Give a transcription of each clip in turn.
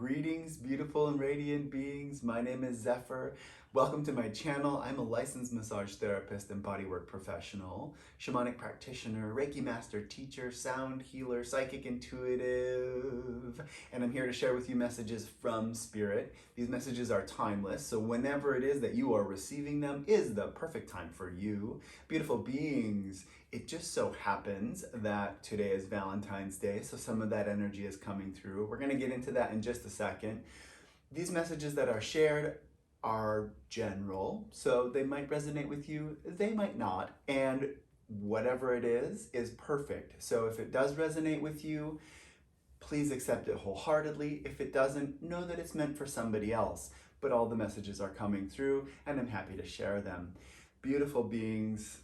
Greetings, beautiful and radiant beings. My name is Zephyr. Welcome to my channel. I'm a licensed massage therapist and bodywork professional, shamanic practitioner, Reiki master, teacher, sound healer, psychic intuitive, and I'm here to share with you messages from spirit. These messages are timeless, so whenever it is that you are receiving them is the perfect time for you. Beautiful beings, it just so happens that today is Valentine's Day, so some of that energy is coming through. We're going to get into that in just a second. These messages that are shared are general, so they might resonate with you, they might not, and whatever it is perfect. So if it does resonate with you, please accept it wholeheartedly. If it doesn't, know that it's meant for somebody else. But all the messages are coming through, and I'm happy to share them. Beautiful beings,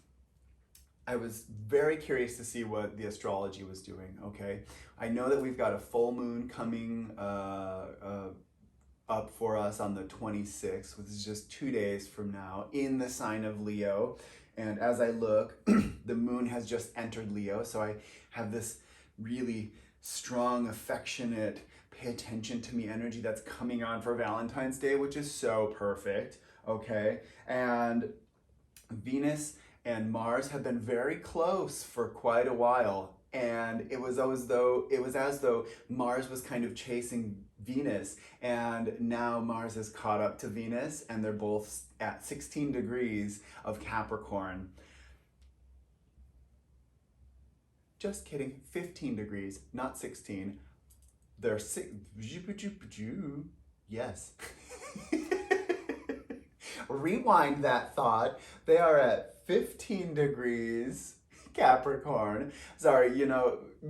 I was very curious to see what the astrology was doing, okay? I know that we've got a full moon coming up for us on the 26th, which is just 2 days from now, in the sign of Leo. And as I look, the moon has just entered Leo, so I have this really strong, affectionate, pay attention to me energy that's coming on for Valentine's Day, which is so perfect, okay? And Venus and Mars have been very close for quite a while, and it was as though Mars was kind of chasing Venus, and now Mars has caught up to Venus, and they're both at 16 degrees of Capricorn. Just kidding, 15 degrees, not 16. They're yes. Rewind that thought. They are at 15 degrees Capricorn. Sorry,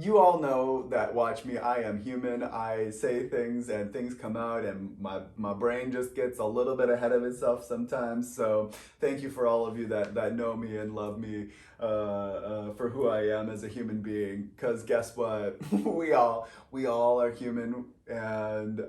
you all know that watch me, I am human. I say things and things come out and my brain just gets a little bit ahead of itself sometimes. So thank you for all of you that know me and love me for who I am as a human being. Because guess what? we all are human, and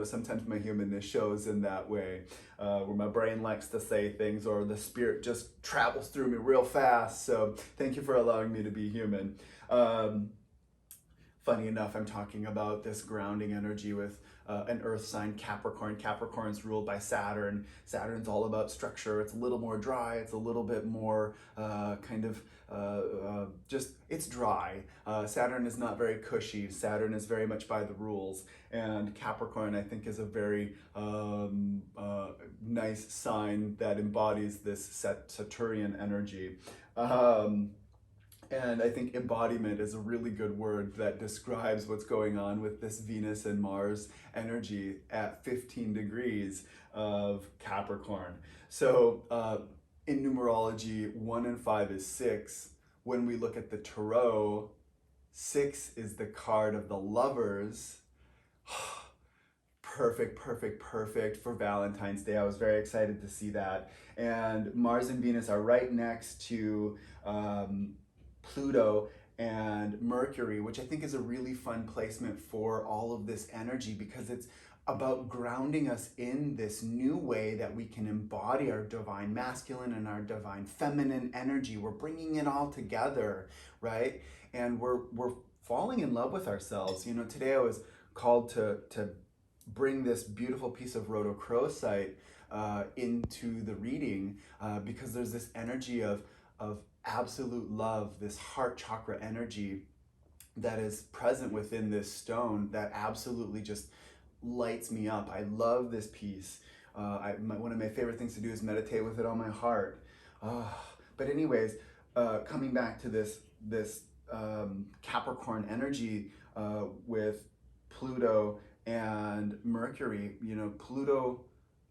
sometimes my humanness shows in that way, where my brain likes to say things or the spirit just travels through me real fast. So thank you for allowing me to be human. Funny enough, I'm talking about this grounding energy with an earth sign, Capricorn. Capricorn's ruled by Saturn. Saturn's all about structure. It's a little more dry. It's a little bit more it's dry. Saturn is not very cushy. Saturn is very much by the rules. And Capricorn, I think, is a very nice sign that embodies this Saturnian energy. And I think embodiment is a really good word that describes what's going on with this Venus and Mars energy at 15 degrees of Capricorn. So in numerology, 1 and 5 is 6. When we look at the tarot, 6 is the card of the lovers. Perfect for Valentine's Day. I was very excited to see that. And Mars and Venus are right next to Pluto and Mercury, which I think is a really fun placement for all of this energy, because it's about grounding us in this new way that we can embody our divine masculine and our divine feminine energy. We're bringing it all together, right? And we're falling in love with ourselves. Today I was called to bring this beautiful piece of rhodochrosite into the reading, because there's this energy of absolute love, this heart chakra energy that is present within this stone that absolutely just lights me up. I love this piece. One of my favorite things to do is meditate with it on my heart. But anyways, coming back to this Capricorn energy with Pluto and Mercury, Pluto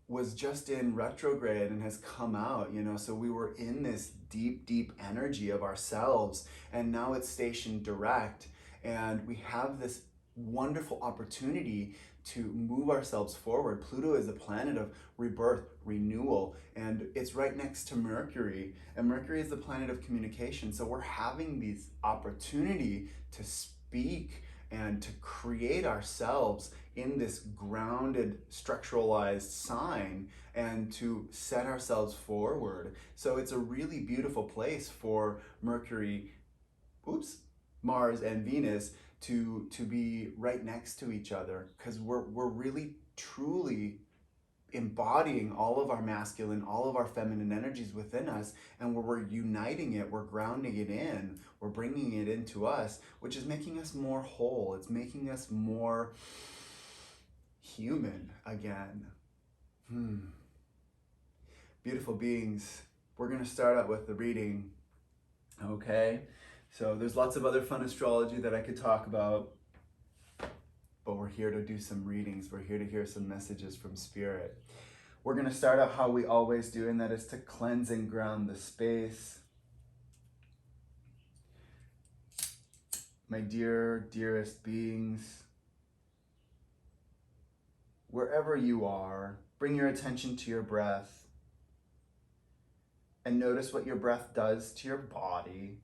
was just in retrograde and has come out, so we were in this deep energy of ourselves, and now it's stationed direct, and we have this wonderful opportunity to move ourselves forward. Pluto is a planet of rebirth, renewal, and it's right next to Mercury, and Mercury is the planet of communication. So we're having this opportunity to speak and to create ourselves in this grounded, structuralized sign, and to set ourselves forward. So it's a really beautiful place for Mars and Venus to be right next to each other, because we're really truly embodying all of our masculine, all of our feminine energies within us, and where we're uniting it, we're grounding it in, we're bringing it into us, which is making us more whole. It's making us more human again. Beautiful beings. We're going to start out with the reading. Okay, so there's lots of other fun astrology that I could talk about, but we're here to do some readings. We're here to hear some messages from Spirit. We're going to start out how we always do, and that is to cleanse and ground the space. My dearest beings, wherever you are, bring your attention to your breath and notice what your breath does to your body.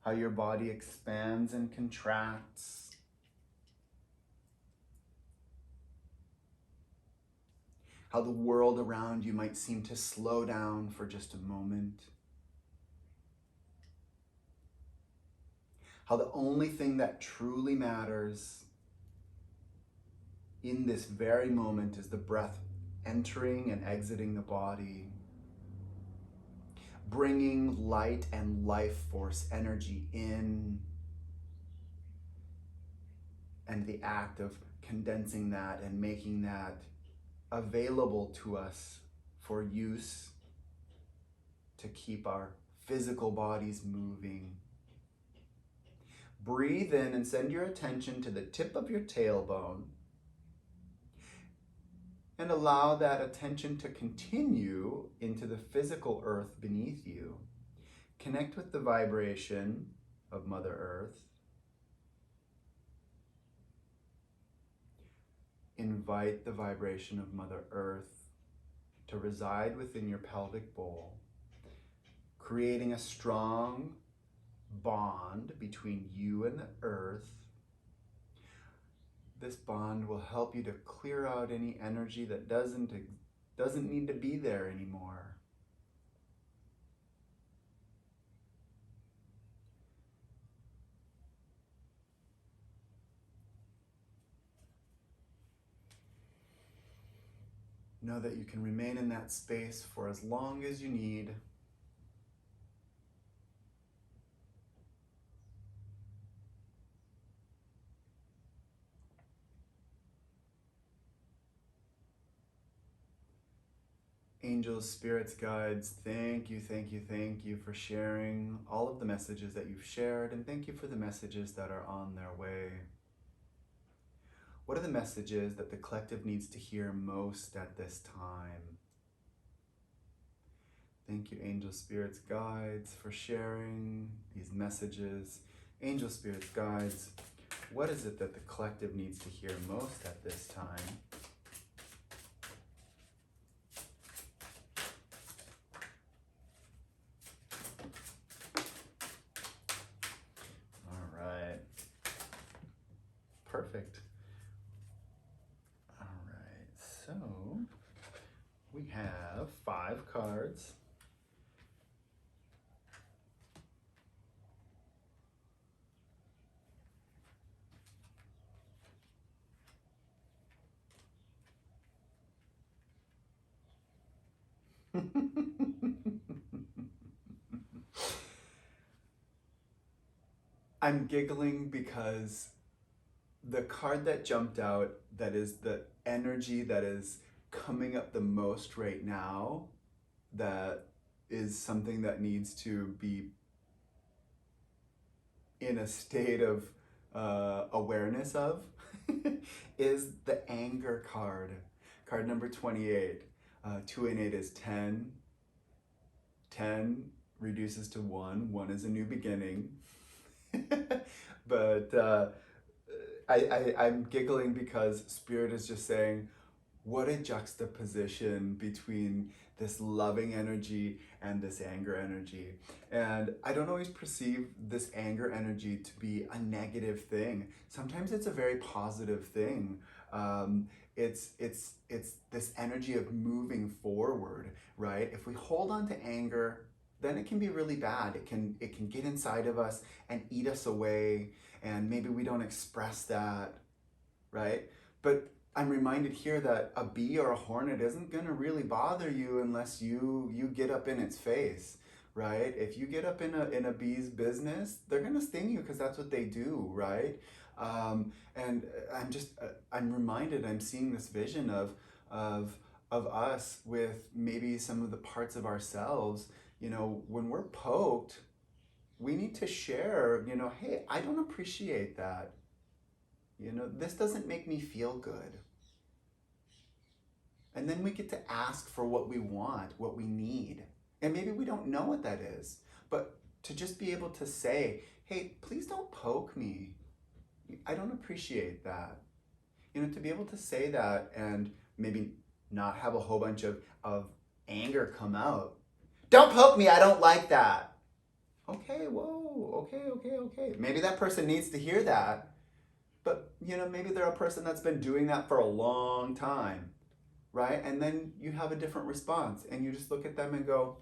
How your body expands and contracts. How the world around you might seem to slow down for just a moment. How the only thing that truly matters in this very moment is the breath entering and exiting the body, bringing light and life force energy in, and the act of condensing that and making that available to us for use to keep our physical bodies moving. Breathe in and send your attention to the tip of your tailbone, and allow that attention to continue into the physical earth beneath you. Connect with the vibration of Mother Earth. Invite the vibration of Mother Earth to reside within your pelvic bowl, creating a strong bond between you and the earth. This bond will help you to clear out any energy that doesn't need to be there anymore. Know that you can remain in that space for as long as you need. Angels, spirits, guides, thank you for sharing all of the messages that you've shared, and thank you for the messages that are on their way. What are the messages that the collective needs to hear most at this time? Thank you, angels, spirits, guides, for sharing these messages. Angels, spirits, guides, what is it that the collective needs to hear most at this time? Perfect. All right, so we have 5 cards. I'm giggling because the card that jumped out, that is the energy that is coming up the most right now, that is something that needs to be in a state of awareness of, is the anger card. Card number 28. 2 and 8 is 10. 10 reduces to 1. 1 is a new beginning. But I'm giggling because Spirit is just saying, what a juxtaposition between this loving energy and this anger energy. And I don't always perceive this anger energy to be a negative thing. Sometimes it's a very positive thing. It's this energy of moving forward, right? If we hold on to anger, then it can be really bad. It can get inside of us and eat us away, and maybe we don't express that, right? But I'm reminded here that a bee or a hornet isn't going to really bother you unless you get up in its face, right? If you get up in a bee's business, they're going to sting you because that's what they do, right? And I'm reminded, I'm seeing this vision of us with maybe some of the parts of ourselves, when we're poked, we need to share, hey, I don't appreciate that. This doesn't make me feel good. And then we get to ask for what we want, what we need. And maybe we don't know what that is, but to just be able to say, hey, please don't poke me. I don't appreciate that. To be able to say that and maybe not have a whole bunch of anger come out. Don't poke me, I don't like that. Okay, whoa, okay. Maybe that person needs to hear that. But, maybe they're a person that's been doing that for a long time, right? And then you have a different response and you just look at them and go,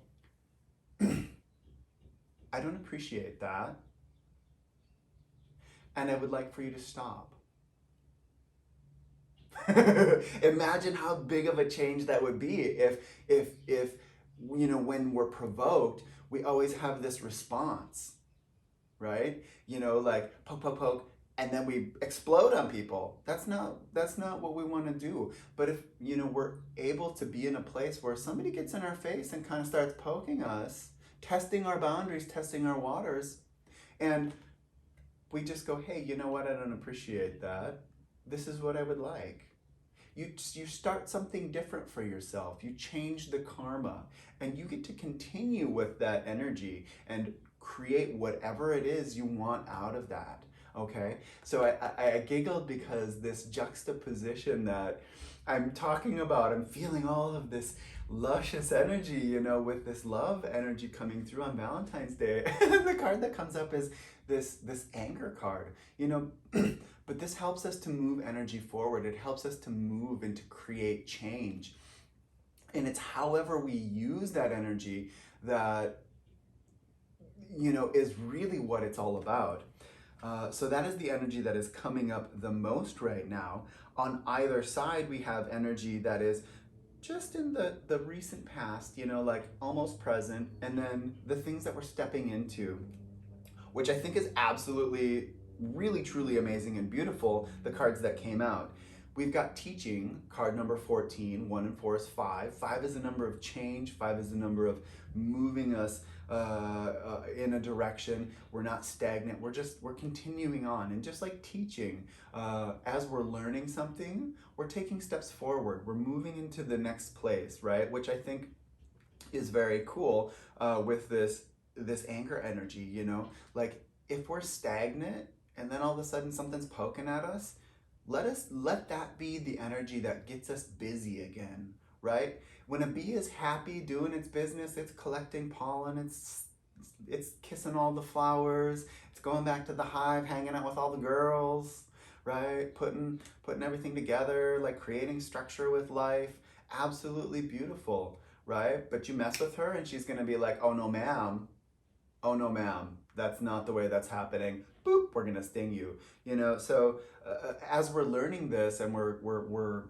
I don't appreciate that. And I would like for you to stop. Imagine how big of a change that would be if when we're provoked, we always have this response, right? Like poke, and then we explode on people. That's not what we want to do. But if we're able to be in a place where somebody gets in our face and kind of starts poking us, testing our boundaries, testing our waters, and we just go, hey, you know what? I don't appreciate that. This is what I would like. You start something different for yourself. You change the karma, and you get to continue with that energy and create whatever it is you want out of that. Okay, so I giggled because this juxtaposition that I'm talking about, I'm feeling all of this luscious energy, with this love energy coming through on Valentine's Day. The card that comes up is this anger card, but this helps us to move energy forward. It helps us to move and to create change. And it's however we use that energy that, is really what it's all about. So that is the energy that is coming up the most right now. On either side, we have energy that is just in the recent past, like almost present, and then the things that we're stepping into, which I think is absolutely, really, truly amazing and beautiful, the cards that came out. We've got teaching, card number 14, 1 and 4 is 5. 5 is the number of change, 5 is the number of moving us in a direction. We're not stagnant, we're continuing on. And just like teaching, as we're learning something, we're taking steps forward. We're moving into the next place, right? Which I think is very cool with this anger energy, like if we're stagnant and then all of a sudden something's poking at us, let that be the energy that gets us busy again, right? When a bee is happy doing its business, it's collecting pollen, it's kissing all the flowers, it's going back to the hive, hanging out with all the girls, right? Putting everything together, like creating structure with life. Absolutely beautiful, right? But you mess with her and she's gonna be like, oh no ma'am, that's not the way that's happening. Boop, we're gonna sting you. So as we're learning this, and we're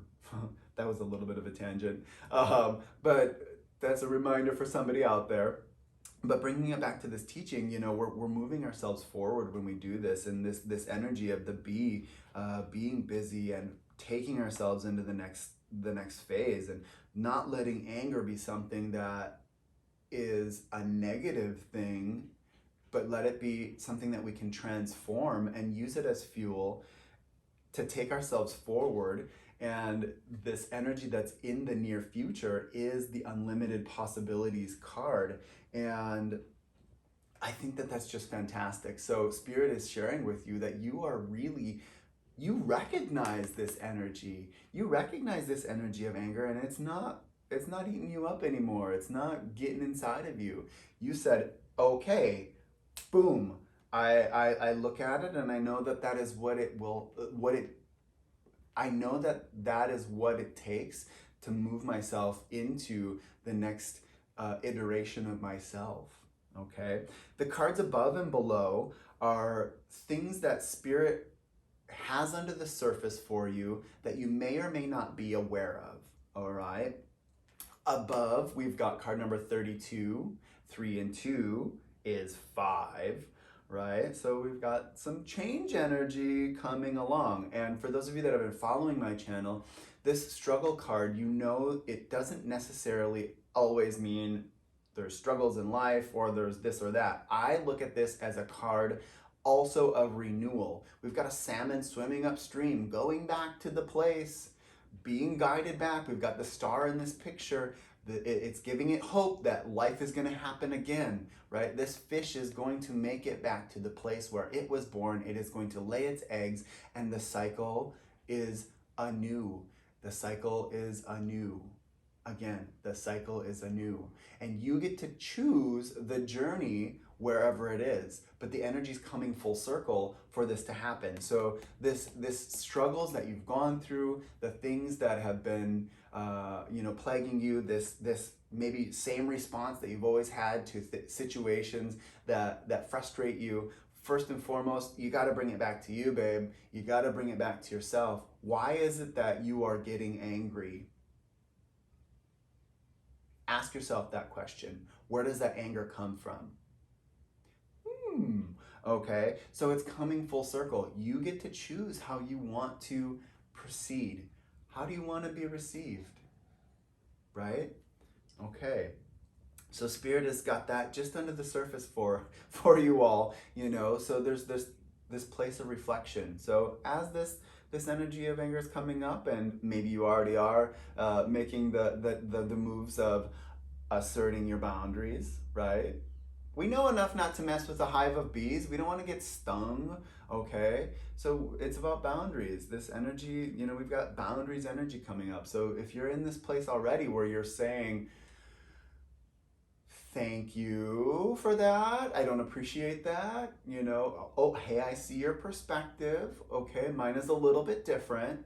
that was a little bit of a tangent, but that's a reminder for somebody out there. But bringing it back to this teaching, we're moving ourselves forward when we do this, and this energy of the bee being busy and taking ourselves into the next phase, and not letting anger be something that is a negative thing, but let it be something that we can transform and use it as fuel to take ourselves forward. And this energy that's in the near future is the unlimited possibilities card. And I think that that's just fantastic. So Spirit is sharing with you that you recognize this energy. You recognize this energy of anger, and it's not eating you up anymore. It's not getting inside of you. You said, okay, boom. I look at it and I know that is I know that is what it takes to move myself into the next iteration of myself. Okay, the cards above and below are things that Spirit has under the surface for you that you may or may not be aware of. All right, above we've got card number 32. 3 and 2 is 5. Right, so we've got some change energy coming along. And for those of you that have been following my channel, this struggle card, you know, it doesn't necessarily always mean there's struggles in life or there's this or that. I look at this as a card also of renewal. We've got a salmon swimming upstream, going back to the place, being guided back. We've got the star in this picture. It's giving it hope that life is going to happen again, right? This fish is going to make it back to the place where it was born. It is going to lay its eggs, and the cycle is anew. The cycle is anew. Again, the cycle is anew. And you get to choose the journey wherever it is. But the energy is coming full circle for this to happen. So this struggles that you've gone through, the things that have been plaguing you, this maybe same response that you've always had to situations that frustrate you. First and foremost, you got to bring it back to you, babe. You got to bring it back to yourself. Why is it that you are getting angry? Ask yourself that question. Where does that anger come from? Okay, so it's coming full circle. You get to choose how you want to proceed. How do you want to be received? Right? Okay. So Spirit has got that just under the surface for you all, so there's this place of reflection. So as this energy of anger is coming up, and maybe you already are making the moves of asserting your boundaries, right? We know enough not to mess with a hive of bees. We don't want to get stung, okay? So it's about boundaries. This energy, we've got boundaries energy coming up. So if you're in this place already where you're saying, thank you for that, I don't appreciate that, oh, hey, I see your perspective, okay, mine is a little bit different.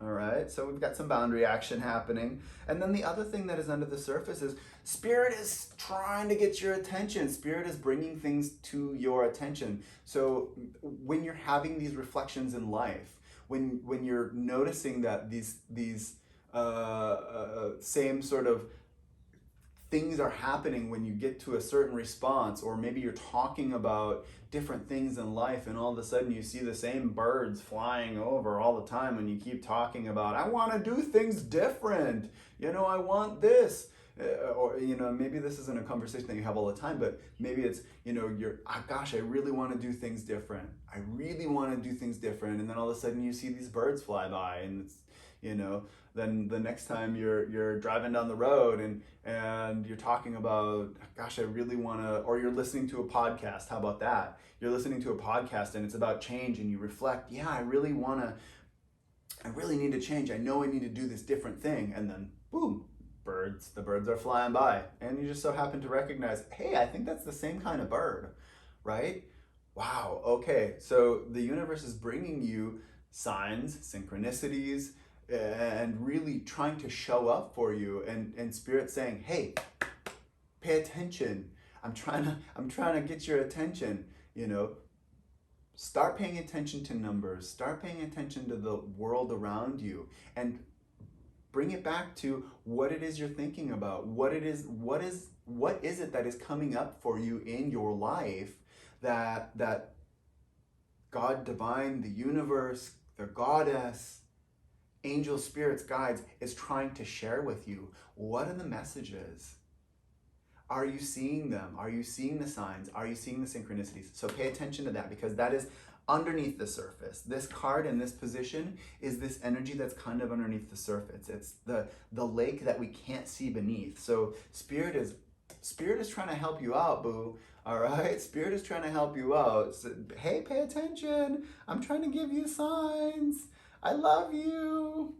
All right, so we've got some boundary action happening. And then the other thing that is under the surface is Spirit is trying to get your attention. Spirit is bringing things to your attention. So when you're having these reflections in life, when you're noticing that these same sort of things are happening when you get to a certain response, or maybe you're talking about different things in life and all of a sudden you see the same birds flying over all the time and you keep talking about, I want to do things different, I want this, or maybe this isn't a conversation that you have all the time, but maybe it's gosh, I really want to do things different, and then all of a sudden you see these birds fly by, and it's then the next time you're driving down the road and you're talking about, gosh, I really want to, or you're listening to a podcast. How about that? You're listening to a podcast and it's about change, and you reflect, yeah, I really need to change. I know I need to do this different thing. And then boom, the birds are flying by, and you just so happen to recognize, hey, I think that's the same kind of bird, right? Wow. Okay. So the universe is bringing you signs, synchronicities, and really trying to show up for you, and Spirit saying, hey, pay attention. I'm trying to get your attention, Start paying attention to numbers, start paying attention to the world around you, and bring it back to what it is you're thinking about. What is it that is coming up for you in your life that God divine, the universe, the goddess, angels, spirits, guides is trying to share with you? What are the messages? Are you seeing them? Are you seeing the signs? Are you seeing the synchronicities? So pay attention to that, because that is underneath the surface. This card in this position is this energy that's kind of underneath the surface. It's the lake that we can't see beneath. So Spirit is trying to help you out, boo. All right? Spirit is trying to help you out. So, hey, pay attention. I'm trying to give you signs. I love you.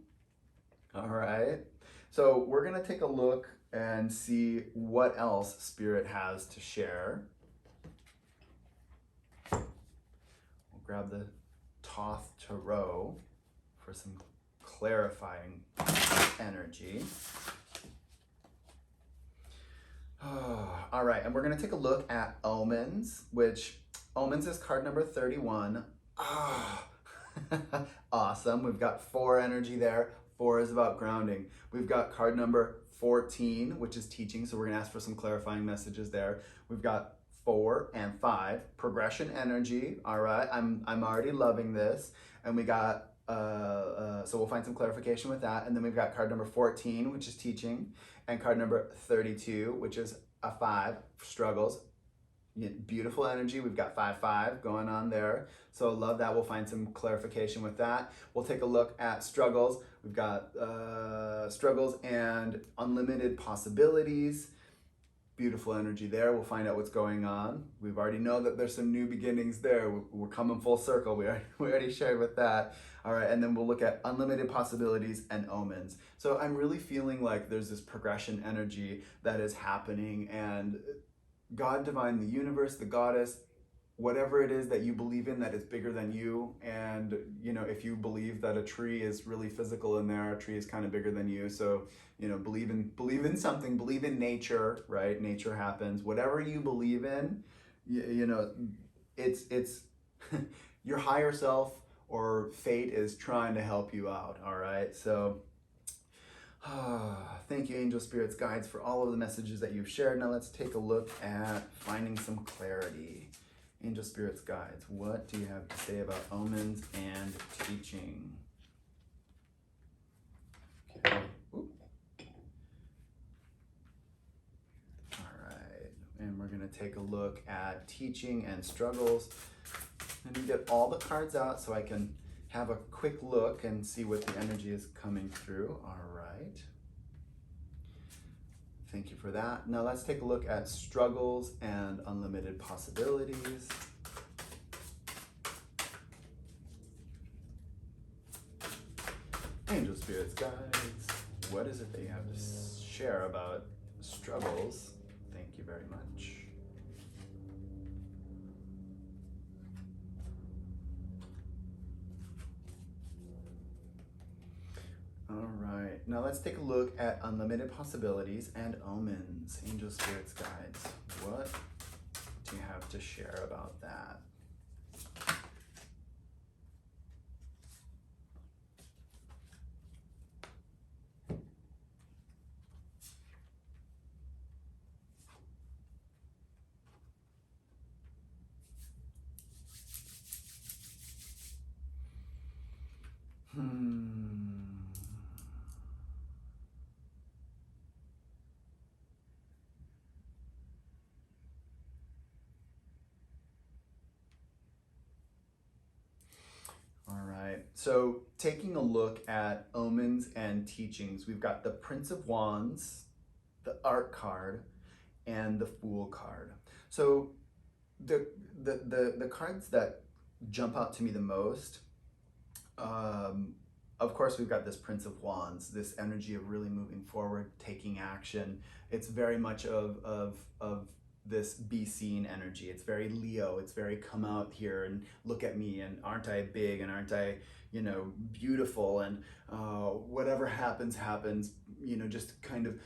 All right. So we're going to take a look and see what else Spirit has to share. We'll grab the Thoth Tarot for some clarifying energy. All right, and we're going to take a look at omens, which omens is card number 31. Ah, awesome. We've got 4 energy there. 4 is about grounding. We've got card number 14, which is teaching, so we're going to ask for some clarifying messages there. We've got 4 and 5, progression energy. All right, I'm already loving this. And we got so we'll find some clarification with that. And then we've got card number 14, which is teaching, and card number 32, which is a 5, struggles. Beautiful energy. We've got 5-5 going on there. So love that. We'll find some clarification with that. We'll take a look at struggles. We've got struggles and unlimited possibilities. Beautiful energy there. We'll find out what's going on. We've already know that there's some new beginnings there. We're coming full circle. We already shared with that. All right, and then we'll look at unlimited possibilities and omens. So I'm really feeling like there's this progression energy that is happening, and God, divine, the universe, the goddess, whatever it is that you believe in that is bigger than you. And if you believe that a tree is really physical in there, a tree is kind of bigger than you. So believe in something, believe in nature, right? Nature happens. Whatever you believe in, it's your higher self or fate is trying to help you out. All right, so thank you, angel, spirits, guides, for all of the messages that you've shared. Now let's take a look at finding some clarity. Angel, spirits, guides, what do you have to say about omens and teaching? Okay. All right, and we're going to take a look at teaching and struggles. I'm going to get all the cards out so I can have a quick look and see what the energy is coming through. All right. Thank you for that. Now let's take a look at struggles and unlimited possibilities. Angel, spirits, guides, what is it that you have to share about struggles? Thank you very much. All right, now let's take a look at unlimited possibilities and omens. Angel, spirits, guides, what do you have to share about that? So taking a look at omens and teachings, we've got the Prince of Wands, the Art card, and the Fool card. So the cards that jump out to me the most, of course, we've got this Prince of Wands, this energy of really moving forward, taking action. It's very much of this be seen energy. It's very Leo. It's very come out here and look at me, and aren't I big, and aren't I beautiful, and whatever happens, just kind of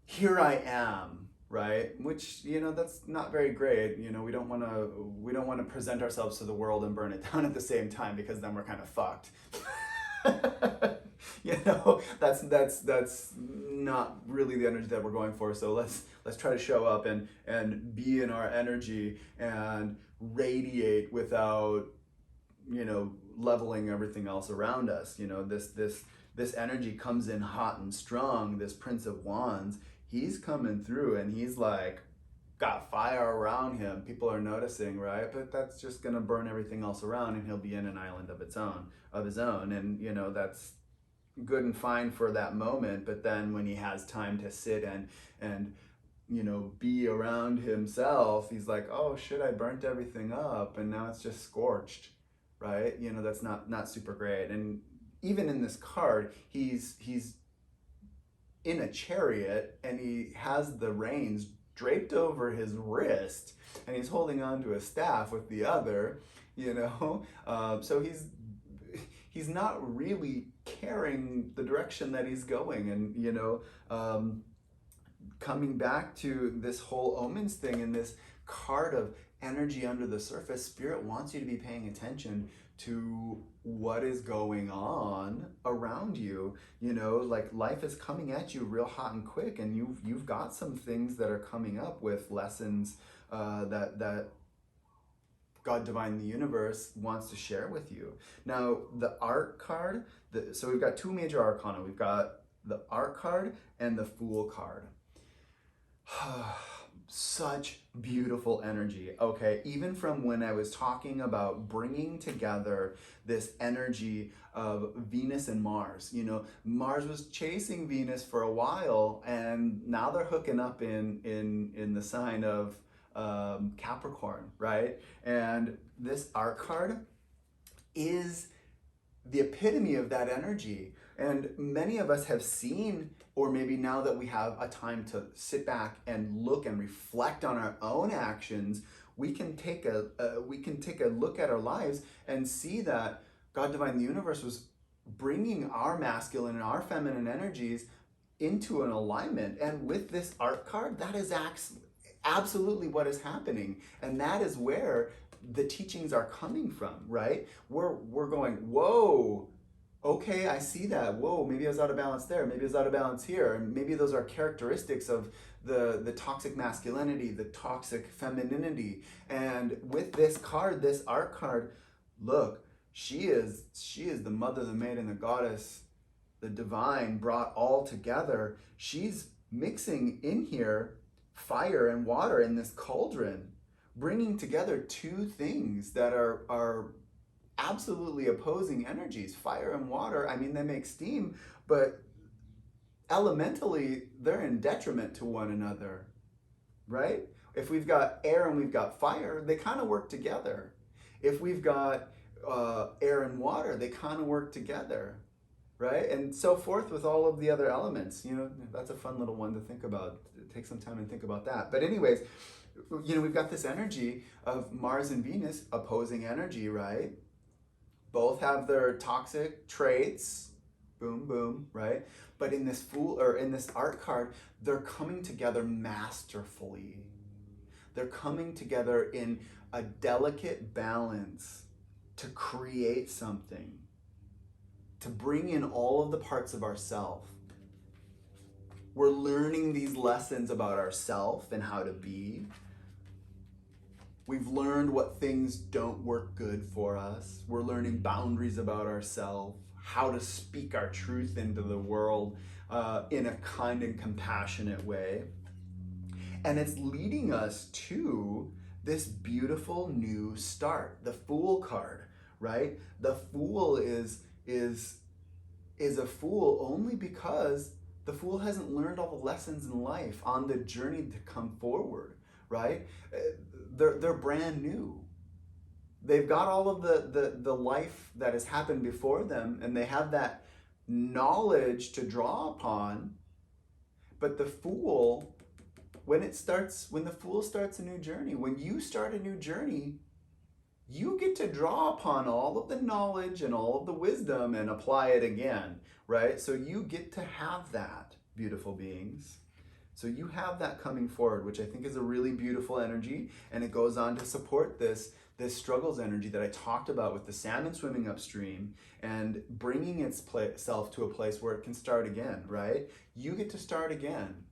here I am, right? Which that's not very great. We don't want to present ourselves to the world and burn it down at the same time, because then we're kind of fucked. That's not really the energy that we're going for. So let's try to show up and be in our energy and radiate without leveling everything else around us. This energy comes in hot and strong. This Prince of Wands, he's coming through, and he's like got fire around him. People are noticing, right? But that's just gonna burn everything else around, and he'll be in an island of his own. And that's good and fine for that moment. But then when he has time to sit and be around himself, he's like, oh shit, I burnt everything up, and now it's just scorched, right? That's not super great. And even in this card, he's in a chariot, and he has the reins draped over his wrist, and he's holding on to a staff with the other, so he's not really caring the direction that he's going. And coming back to this whole omens thing and this card of energy under the surface, Spirit wants you to be paying attention to what is going on around you. You know, like life is coming at you real hot and quick, and you've got some things that are coming up with lessons that God, Divine, the Universe wants to share with you. Now, the Art card, so we've got two major arcana. We've got the Art card and the Fool card. Such beautiful energy. Okay, even from when I was talking about bringing together this energy of Venus and Mars. You know, Mars was chasing Venus for a while, and now they're hooking up in the sign of Capricorn, right? And this Art card is the epitome of that energy. And many of us have seen, or maybe now that we have a time to sit back and look and reflect on our own actions, we can take a look at our lives and see that God, Divine, the Universe was bringing our masculine and our feminine energies into an alignment. And with this Art card, that is absolutely what is happening, and that is where the teachings are coming from, right? We're going, whoa, okay, I see that. Whoa, maybe I was out of balance there. Maybe I was out of balance here. And maybe those are characteristics of the toxic masculinity, the toxic femininity. And with this card, this Art card, look, she is the mother, the maid, and the goddess, the divine brought all together. She's mixing in here fire and water in this cauldron, bringing together two things that are absolutely opposing energies. Fire and water, I mean, they make steam, but elementally, they're in detriment to one another, right? If we've got air and we've got fire, they kind of work together. If we've got air and water, they kind of work together, right? And so forth with all of the other elements. You know, that's a fun little one to think about. Take some time and think about that. But anyways, you know, we've got this energy of Mars and Venus, opposing energy, right? Both have their toxic traits, boom, boom, right? But in this in this Art card, they're coming together masterfully. They're coming together in a delicate balance to create something, to bring in all of the parts of ourself. We're learning these lessons about ourself and how to be. We've learned what things don't work good for us. We're learning boundaries about ourselves, how to speak our truth into the world in a kind and compassionate way. And it's leading us to this beautiful new start, the Fool card, right? The Fool is a fool only because the fool hasn't learned all the lessons in life on the journey to come forward, right? They're brand new. They've got all of the life that has happened before them, and they have that knowledge to draw upon. But the fool, when the fool starts a new journey, when you start a new journey, you get to draw upon all of the knowledge and all of the wisdom and apply it again, right? So you get to have that, beautiful beings. So you have that coming forward, which I think is a really beautiful energy, and it goes on to support this struggles energy that I talked about with the salmon swimming upstream and bringing itself to a place where it can start again, right? You get to start again.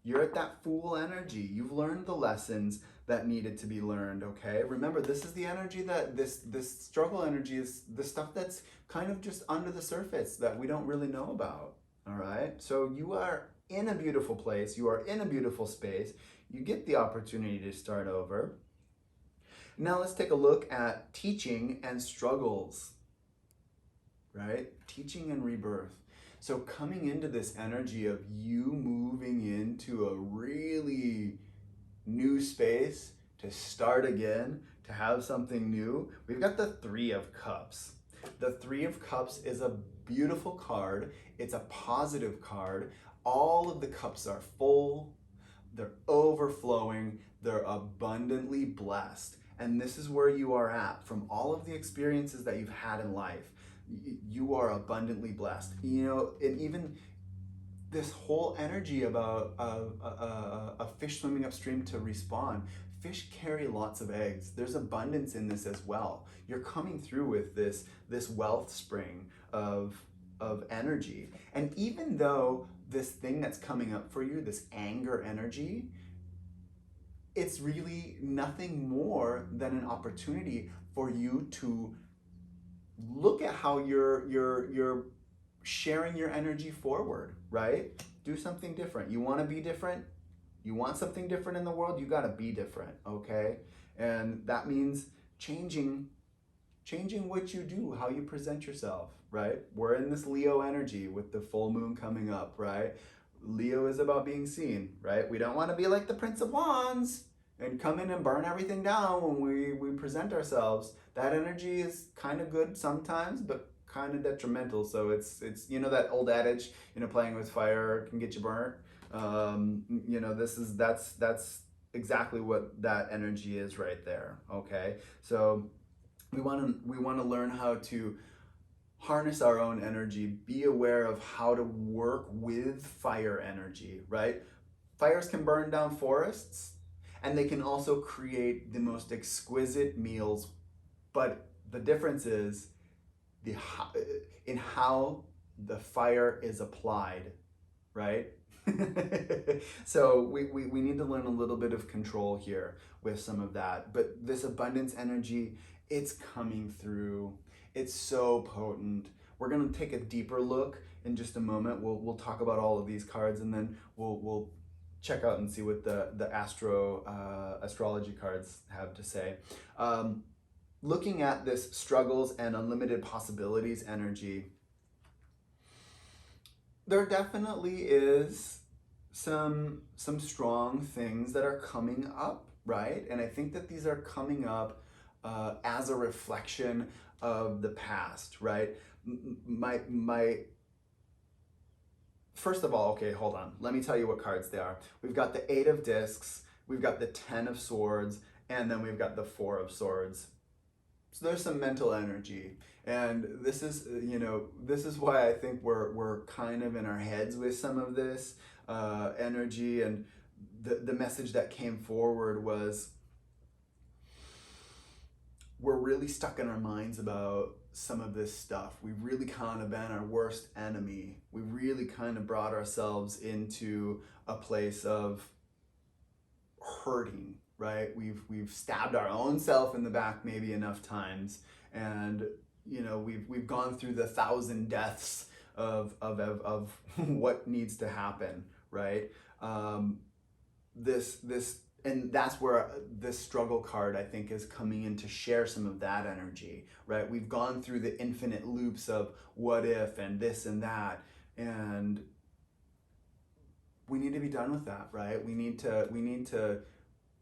You're at that Fool energy. You've learned the lessons that needed to be learned, okay? Remember, this is the energy that this struggle energy is the stuff that's kind of just under the surface that we don't really know about, all right? So you are in a beautiful place. You are in a beautiful space. You get the opportunity to start over. Now let's take a look at teaching and struggles, right? Teaching and rebirth. So coming into this energy of you moving into a really new space to start again, to have something new, we've got the Three of Cups. The Three of Cups is a beautiful card. It's a positive card. All of the cups are full, they're overflowing, they're abundantly blessed. And this is where you are at from all of the experiences that you've had in life. You are abundantly blessed. You know, and even this whole energy about a fish swimming upstream to respawn. Fish carry lots of eggs. There's abundance in this as well. You're coming through with this wealth spring of energy. And even though this thing that's coming up for you, this anger energy, it's really nothing more than an opportunity for you to look at how you're sharing your energy forward, right? Do something different. You want to be different? You want something different in the world? You got to be different, okay? And that means changing what you do, how you present yourself, right? We're in this Leo energy with the full moon coming up, right? Leo is about being seen, right? We don't want to be like the Prince of Wands and come in and burn everything down when we present ourselves. That energy is kind of good sometimes, but kind of detrimental. So it's you know that old adage, you know, playing with fire can get you burnt. You know, that's exactly what that energy is right there. Okay, so we want to learn how to harness our own energy, be aware of how to work with fire energy, right? Fires can burn down forests, and they can also create the most exquisite meals, but the difference is in how the fire is applied, right? So we need to learn a little bit of control here with some of that. But this abundance energy, it's coming through. It's so potent. We're gonna take a deeper look in just a moment. We'll talk about all of these cards, and then we'll check out and see what the astrology cards have to say. Looking at this struggles and unlimited possibilities energy, there definitely is some strong things that are coming up, right? And I think that these are coming up as a reflection of the past, right? My first of all, okay, hold on. Let me tell you what cards they are. We've got the 8 of Discs, we've got the 10 of Swords, and then we've got the 4 of Swords. So there's some mental energy, and this is, you know, this is why I think we're kind of in our heads with some of this energy. And the message that came forward was, we're really stuck in our minds about some of this stuff. We've really kind of been our worst enemy. We really kind of brought ourselves into a place of hurting, right? We've stabbed our own self in the back maybe enough times, and you know, we've gone through the 1,000 deaths of what needs to happen, right? And that's where this struggle card, I think, is coming in to share some of that energy, right? We've gone through the infinite loops of what if and this and that, and we need to be done with that, right? We need to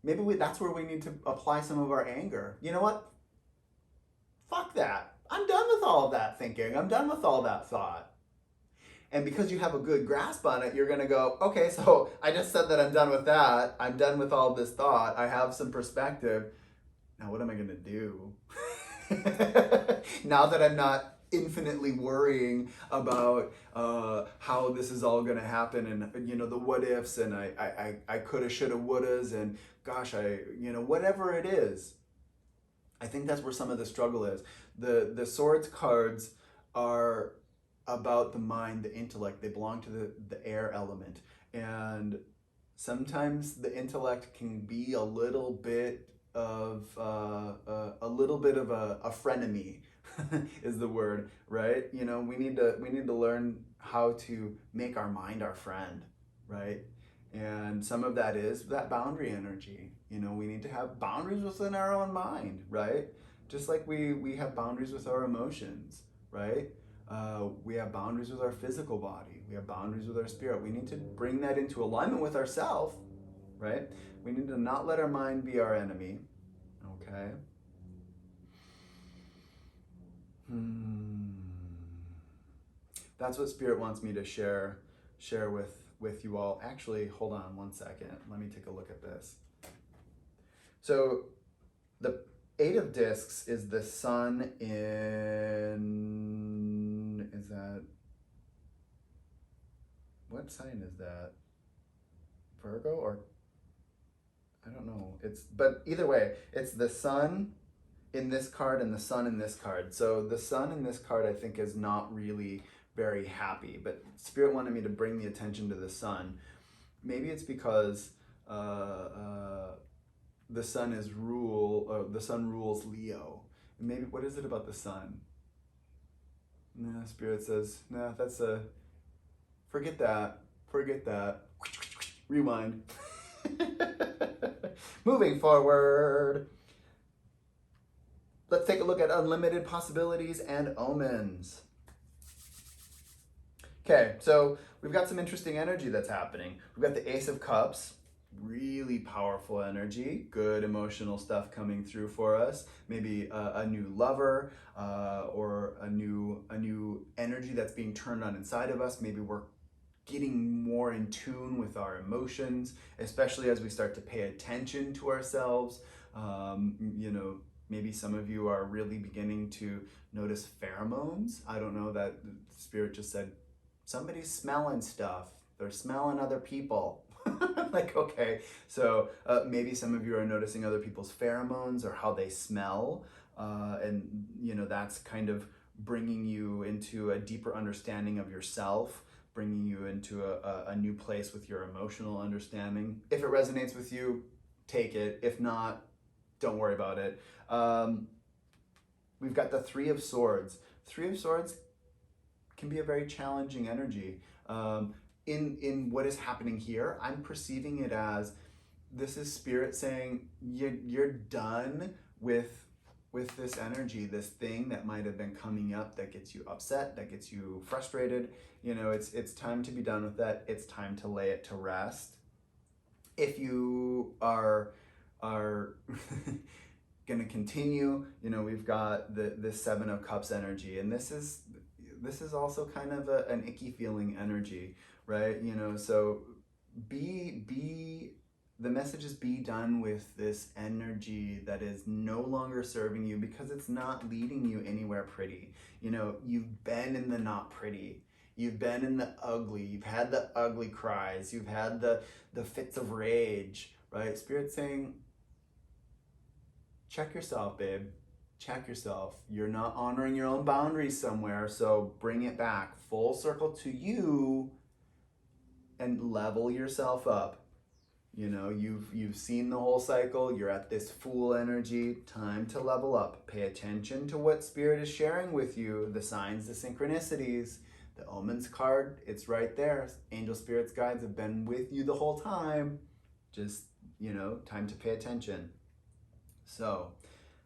maybe that's where we need to apply some of our anger. You know what? Fuck that. I'm done with all of that thinking. I'm done with all that thought. And because you have a good grasp on it, you're going to go, okay, so I just said that I'm done with that. I'm done with all this thought. I have some perspective. Now, what am I going to do? Now that I'm not infinitely worrying about how this is all going to happen, and, you know, the what ifs, and I coulda, shoulda, wouldas, and gosh, you know, whatever it is. I think that's where some of the struggle is. The Swords cards are about the mind, the intellect. They belong to the air element, and sometimes the intellect can be a little bit of a frenemy is the word, right? You know, we need to learn how to make our mind our friend, right? And some of that is that boundary energy. You know, we need to have boundaries within our own mind, right? Just like we have boundaries with our emotions, right? We have boundaries with our physical body. We have boundaries with our spirit. We need to bring that into alignment with ourselves, right? We need to not let our mind be our enemy, okay? That's what Spirit wants me to share with you all. Actually, hold on one second. Let me take a look at this. So the 8 of Discs is the sun in, is that, what sign is that? Virgo, or I don't know. But either way, it's the sun in this card and the sun in this card. So the sun in this card, I think, is not really very happy, but Spirit wanted me to bring the attention to the sun. Maybe it's because the sun rules Leo. Maybe, what is it about the sun? Nah, Spirit says, nah, forget that. Rewind. Moving forward. Let's take a look at unlimited possibilities and omens. Okay, so we've got some interesting energy that's happening. We've got the Ace of Cups, really powerful energy, good emotional stuff coming through for us. Maybe a new lover or a new energy that's being turned on inside of us. Maybe we're getting more in tune with our emotions, especially as we start to pay attention to ourselves. Maybe some of you are really beginning to notice pheromones. I don't know, that Spirit just said, somebody's smelling stuff. They're smelling other people. Like, okay, so maybe some of you are noticing other people's pheromones or how they smell. And, that's kind of bringing you into a deeper understanding of yourself, bringing you into a new place with your emotional understanding. If it resonates with you, take it. If not, don't worry about it. We've got the Three of Swords. Three of Swords can be a very challenging energy. In what is happening here, I'm perceiving it as, this is Spirit saying, you're done with this energy, this thing that might have been coming up that gets you upset, that gets you frustrated. It's time to be done with that. It's time to lay it to rest. If you are going to continue, we've got the Seven of Cups energy, and this is also kind of an icky feeling energy, right? So the message is, be done with this energy that is no longer serving you, because it's not leading you anywhere pretty. You've been in the not pretty. You've been in the ugly. You've had the ugly cries. You've had the fits of rage, right? Spirit's saying, check yourself, babe. Check yourself. You're not honoring your own boundaries somewhere, so bring it back full circle to you and level yourself up. You've seen the whole cycle. You're at this Fool energy. Time to level up. Pay attention to what Spirit is sharing with you. The signs, the synchronicities, the Omens card, it's right there. Angel, spirits, guides have been with you the whole time. Just, time to pay attention. So,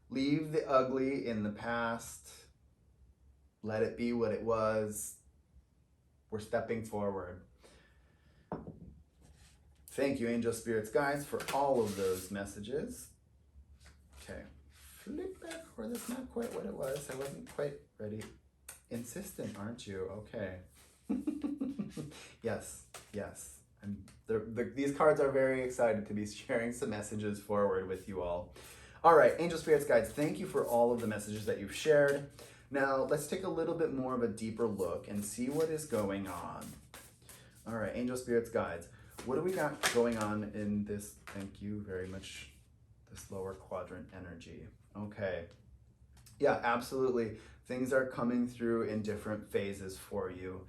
leave the ugly in the past. Let it be what it was. We're stepping forward. Thank you, angel, spirits, guides, for all of those messages. Okay, flip back, or that's not quite what it was. I wasn't quite ready. Insistent, aren't you? Okay. Yes. These cards are very excited to be sharing some messages forward with you all. All right, angel, spirits, guides, thank you for all of the messages that you've shared. Now, let's take a little bit more of a deeper look and see what is going on. All right, angel, spirits, guides, what do we got going on in this, thank you very much, this lower quadrant energy? Okay, yeah, absolutely. Things are coming through in different phases for you.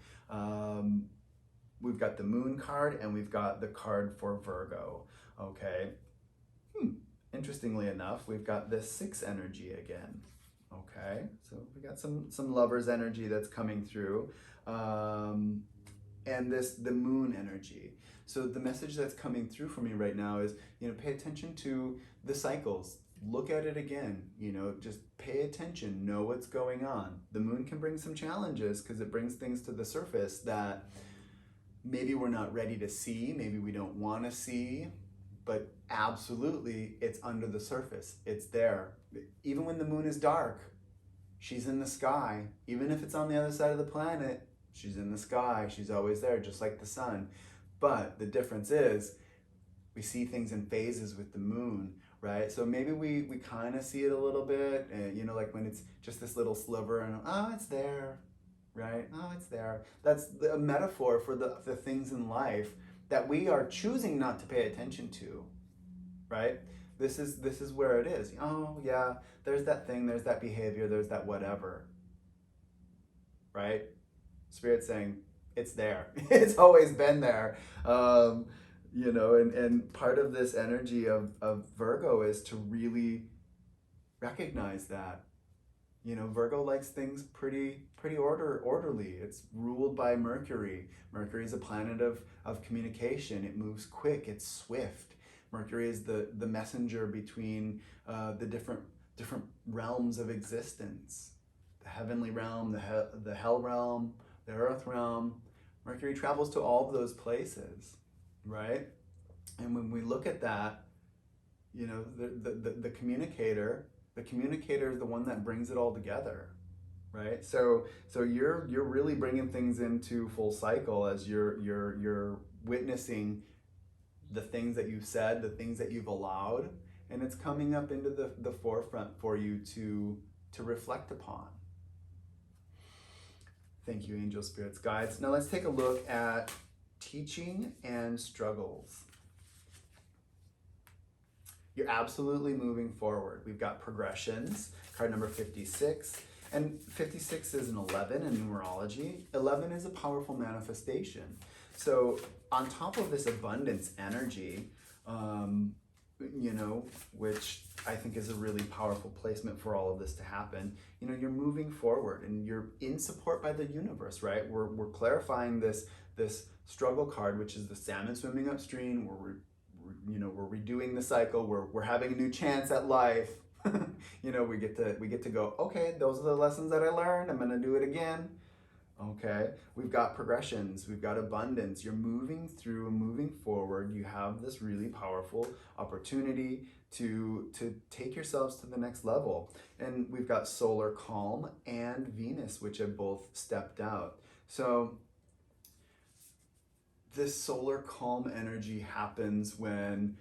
We've got the Moon card and we've got the card for Virgo, okay? Interestingly enough, we've got this 6 energy again, okay? So we got some Lovers energy that's coming through, and the Moon energy. So the message that's coming through for me right now is, pay attention to the cycles. Look at it again, just pay attention, know what's going on. The Moon can bring some challenges because it brings things to the surface that maybe we're not ready to see, maybe we don't want to see, but absolutely it's under the surface. It's there. Even when the Moon is dark, she's in the sky. Even if it's on the other side of the planet, she's in the sky. She's always there, just like the sun. But the difference is we see things in phases with the Moon, right? So maybe we kind of see it a little bit, like when it's just this little sliver and, it's there. right? Oh, it's there. That's a metaphor for the things in life that we are choosing not to pay attention to, right? This is where it is. Oh, yeah, there's that thing, there's that behavior, there's that whatever, right? Spirit's saying it's there. It's always been there. And part of this energy of Virgo is to really recognize that. Virgo likes things pretty orderly. It's ruled by Mercury. Mercury is a planet of communication. It moves quick. It's swift. Mercury is the messenger between the different realms of existence. The heavenly realm, the hell realm, the earth realm. Mercury travels to all of those places, right? And when we look at that, the communicator is the one that brings it all together, right? So you're really bringing things into full cycle as you're witnessing the things that you've said, the things that you've allowed, and it's coming up into the forefront for you to reflect upon. Thank you, angel spirits, guides. Now let's take a look at teaching and struggles. You're absolutely moving forward. We've got progressions, card number 56. And 56 is an 11 in numerology. 11 is a powerful manifestation. So on top of this abundance energy, which I think is a really powerful placement for all of this to happen, you're moving forward and you're in support by the universe, right? We're clarifying this struggle card, which is the salmon swimming upstream. We're redoing the cycle. We're having a new chance at life. We get to go, okay, those are the lessons that I learned. I'm gonna do it again. Okay, we've got progressions, we've got abundance. You're moving through and moving forward. You have this really powerful opportunity to take yourselves to the next level. And we've got solar calm and Venus, which have both stepped out. So this solar calm energy happens when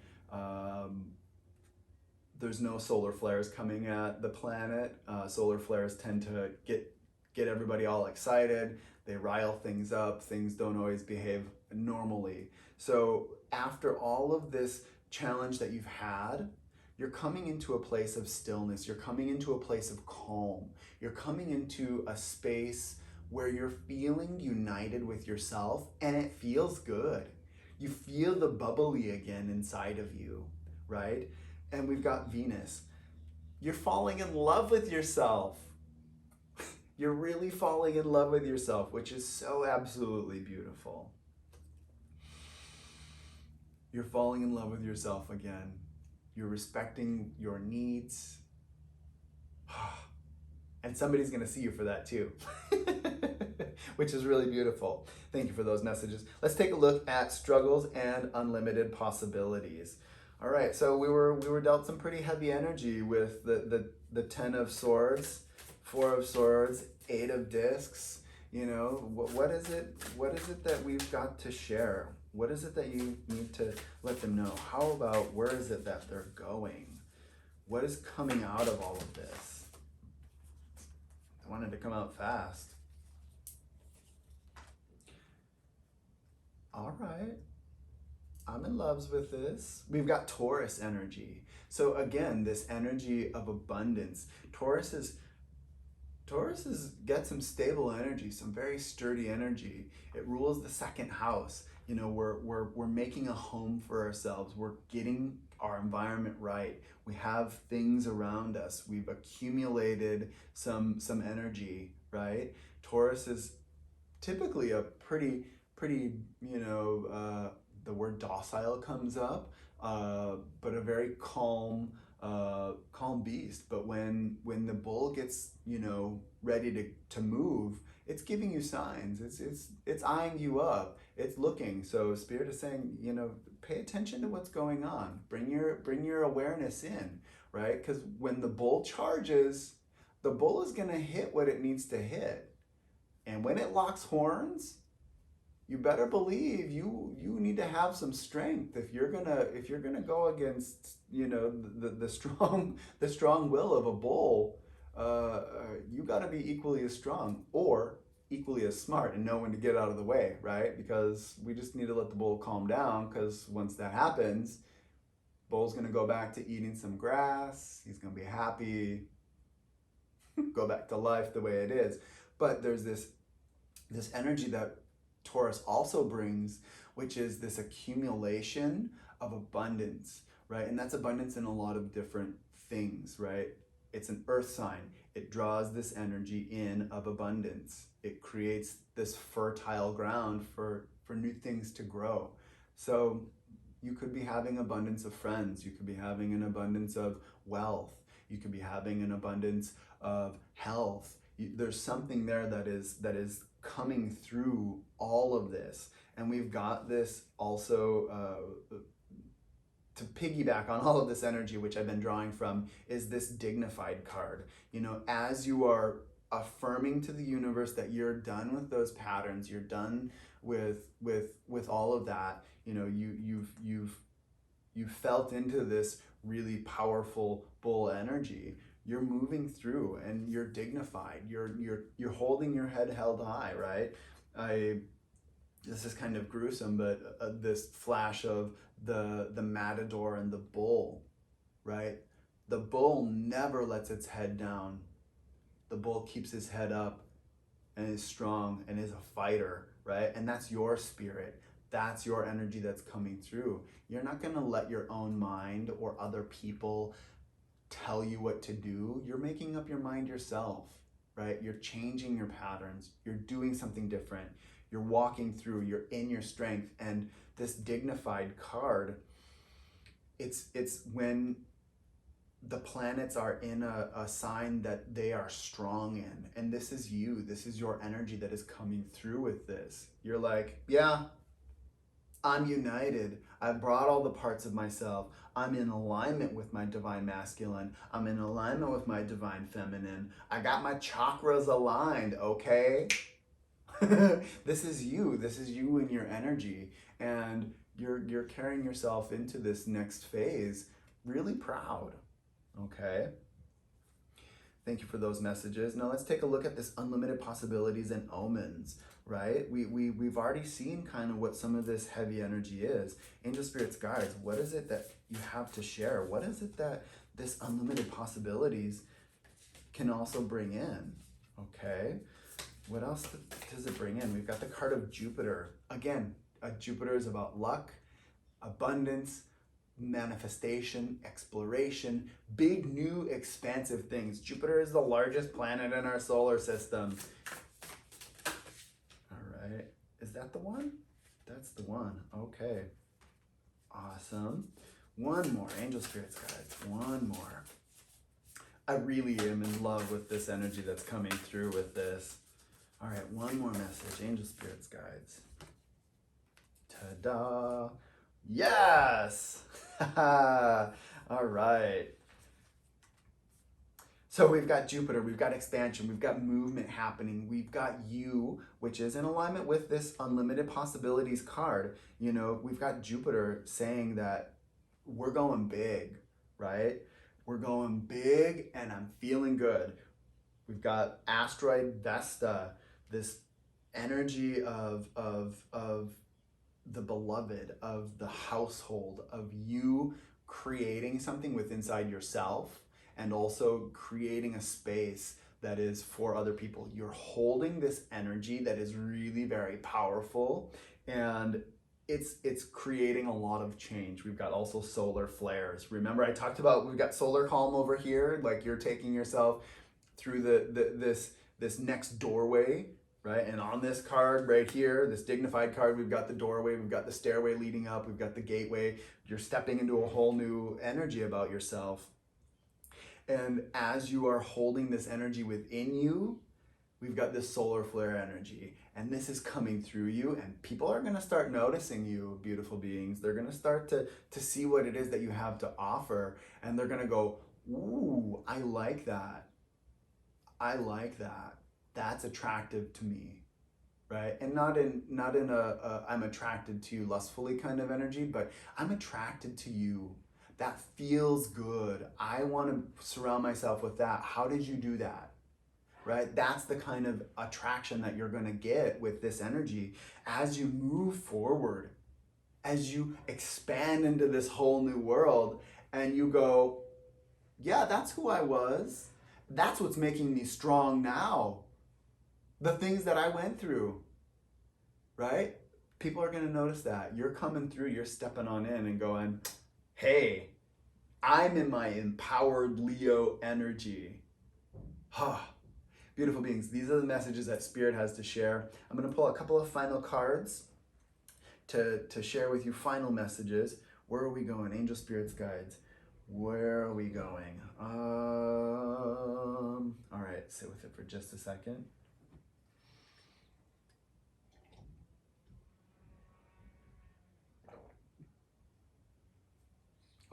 there's no solar flares coming at the planet. Solar flares tend to get everybody all excited. They rile things up. Things don't always behave normally. So after all of this challenge that you've had, you're coming into a place of stillness. You're coming into a place of calm. You're coming into a space where you're feeling united with yourself, and it feels good. You feel the bubbly again inside of you, right? And we've got Venus. You're falling in love with yourself. You're really falling in love with yourself, which is so absolutely beautiful. You're falling in love with yourself again. You're respecting your needs. And somebody's going to see you for that too, which is really beautiful. Thank you for those messages. Let's take a look at struggles and unlimited possibilities. All right, so we were dealt some pretty heavy energy with the 10 of swords, 4 of swords, 8 of discs. What is it that we've got to share? What is it that you need to let them know? How about where is it that they're going? What is coming out of all of this? I wanted to come out fast. All right. I'm in loves with this. We've got Taurus energy. So again, this energy of abundance. Taurus is got some stable energy, some very sturdy energy. It rules the second house. We're making a home for ourselves. We're getting our environment right. We have things around us. We've accumulated some energy, right? Taurus is typically a pretty the word docile comes up, but a very calm beast. But when the bull gets ready to move, it's giving you signs. It's eyeing you up. It's looking. So Spirit is saying, pay attention to what's going on. Bring your awareness in, right? Because when the bull charges, the bull is gonna hit what it needs to hit, and when it locks horns, you better believe you need to have some strength if you're gonna go against the strong will of a bull. You got to be equally as strong, or equally as smart and know when to get out of the way, right? Because we just need to let the bull calm down, because once that happens, bull's going to go back to eating some grass. He's going to be happy, go back to life the way it is. But there's this energy that Taurus also brings, which is this accumulation of abundance, right? And that's abundance in a lot of different things, right? It's an earth sign. It draws this energy in of abundance. It creates this fertile ground for new things to grow. So you could be having abundance of friends. You could be having an abundance of wealth. You could be having an abundance of health. There's something there that is coming through all of this. And we've got this also to piggyback on all of this energy, which I've been drawing from, is this dignified card. You know, as you are affirming to the universe that you're done with those patterns, you're done with all of that, you know, you've felt into this really powerful bull energy. You're moving through and you're dignified. You're holding your head held high, right? This is kind of gruesome, but this flash of the matador and the bull, right? The bull never lets its head down. The bull keeps his head up and is strong and is a fighter, right? And that's your spirit. That's your energy that's coming through. You're not going to let your own mind or other people tell you what to do. You're making up your mind yourself, right? You're changing your patterns. You're doing something different. You're walking through. You're in your strength. And this dignified card, it's when the planets are in a sign that they are strong in. And this is you. This is your energy that is coming through with this. You're like, yeah, I'm united. I've brought all the parts of myself. I'm in alignment with my divine masculine. I'm in alignment with my divine feminine. I got my chakras aligned, okay? This is you. This is you in your energy. And you're carrying yourself into this next phase really proud, okay? Thank you for those messages. Now let's take a look at this unlimited possibilities and omens, right? We've already seen kind of what some of this heavy energy is. Angel spirits, guides, what is it that you have to share? What is it that this unlimited possibilities can also bring in, okay? What else does it bring in? We've got the card of Jupiter. Again, Jupiter is about luck, abundance, manifestation, exploration, big, new, expansive things. Jupiter is the largest planet in our solar system. All right. Is that the one? That's the one. Okay. Awesome. One more. Angel spirits, guys. One more. I really am in love with this energy that's coming through with this. All right. One more message. Angel spirits, guides. Ta-da. Yes! All right. So we've got Jupiter, we've got expansion, we've got movement happening, we've got you, which is in alignment with this unlimited possibilities card. You know, we've got Jupiter saying that we're going big, right? We're going big and I'm feeling good. We've got asteroid Vesta, this energy of the beloved, of the household, of you creating something within inside yourself and also creating a space that is for other people. You're holding this energy that is really very powerful and it's creating a lot of change. We've got also solar flares. Remember I talked about we've got solar calm over here, like you're taking yourself through this next doorway, right? And on this card right here, this dignified card, we've got the doorway, we've got the stairway leading up, we've got the gateway. You're stepping into a whole new energy about yourself. And as you are holding this energy within you, we've got this solar flare energy. And this is coming through you and people are gonna start noticing you, beautiful beings. They're gonna start to see what it is that you have to offer. And they're gonna go, ooh, I like that. I like that. That's attractive to me, right? And not in a I'm attracted to you lustfully kind of energy, but I'm attracted to you. That feels good. I want to surround myself with that. How did you do that? right? That's the kind of attraction that you're going to get with this energy as you move forward, as you expand into this whole new world and you go, yeah, that's who I was. That's what's making me strong now. The things that I went through, right? People are going to notice that. You're coming through, you're stepping on in and going, hey, I'm in my empowered Leo energy. Beautiful beings, these are the messages that Spirit has to share. I'm going to pull a couple of final cards to share with you final messages. Where are we going? Angel, spirits, guides. Where are we going? All right, sit with it for just a second.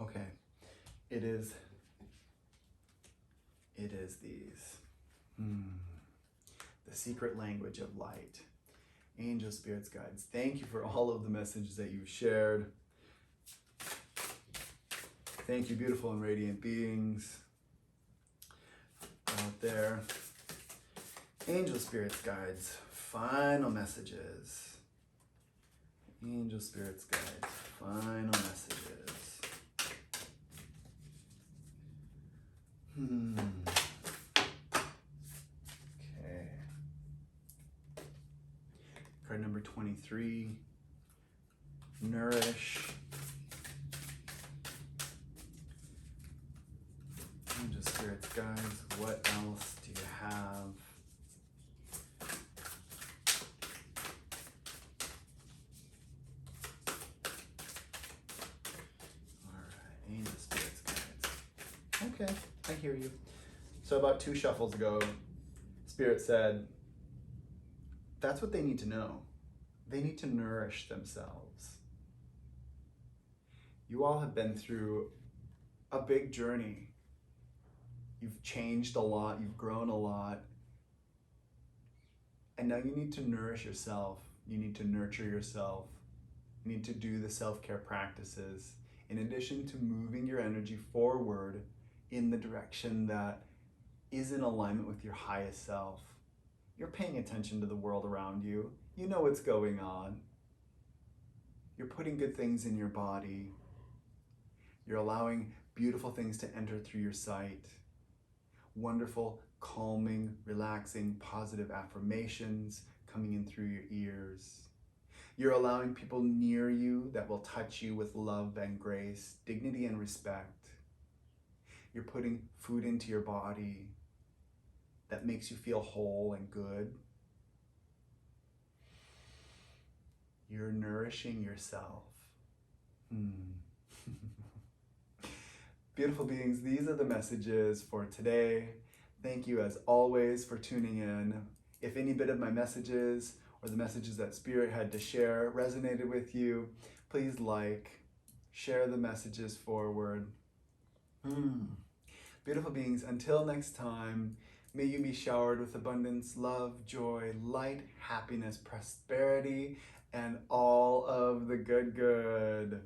Okay, it is these. The secret language of light. Angel, spirits, guides, thank you for all of the messages that you've shared. Thank you, beautiful and radiant beings out there. Angel, spirits, guides, final messages. Angel, spirits, guides, final messages. Okay. Card number 23. Nourish. Angel, spirits, guides, what else do you have? Angel, spirits, guides. Okay, I hear you. So about 2 shuffles ago, Spirit said, that's what they need to know. They need to nourish themselves. You all have been through a big journey. You've changed a lot, you've grown a lot. And now you need to nourish yourself. You need to nurture yourself. You need to do the self-care practices in addition to moving your energy forward in the direction that is in alignment with your highest self. You're paying attention to the world around you. You know what's going on. You're putting good things in your body. You're allowing beautiful things to enter through your sight. Wonderful, calming, relaxing, positive affirmations coming in through your ears. You're allowing people near you that will touch you with love and grace, dignity and respect. You're putting food into your body that makes you feel whole and good. You're nourishing yourself. Beautiful beings, these are the messages for today. Thank you as always for tuning in. If any bit of my messages or the messages that Spirit had to share resonated with you, please share the messages forward. Beautiful beings, until next time, may you be showered with abundance, love, joy, light, happiness, prosperity, and all of the good.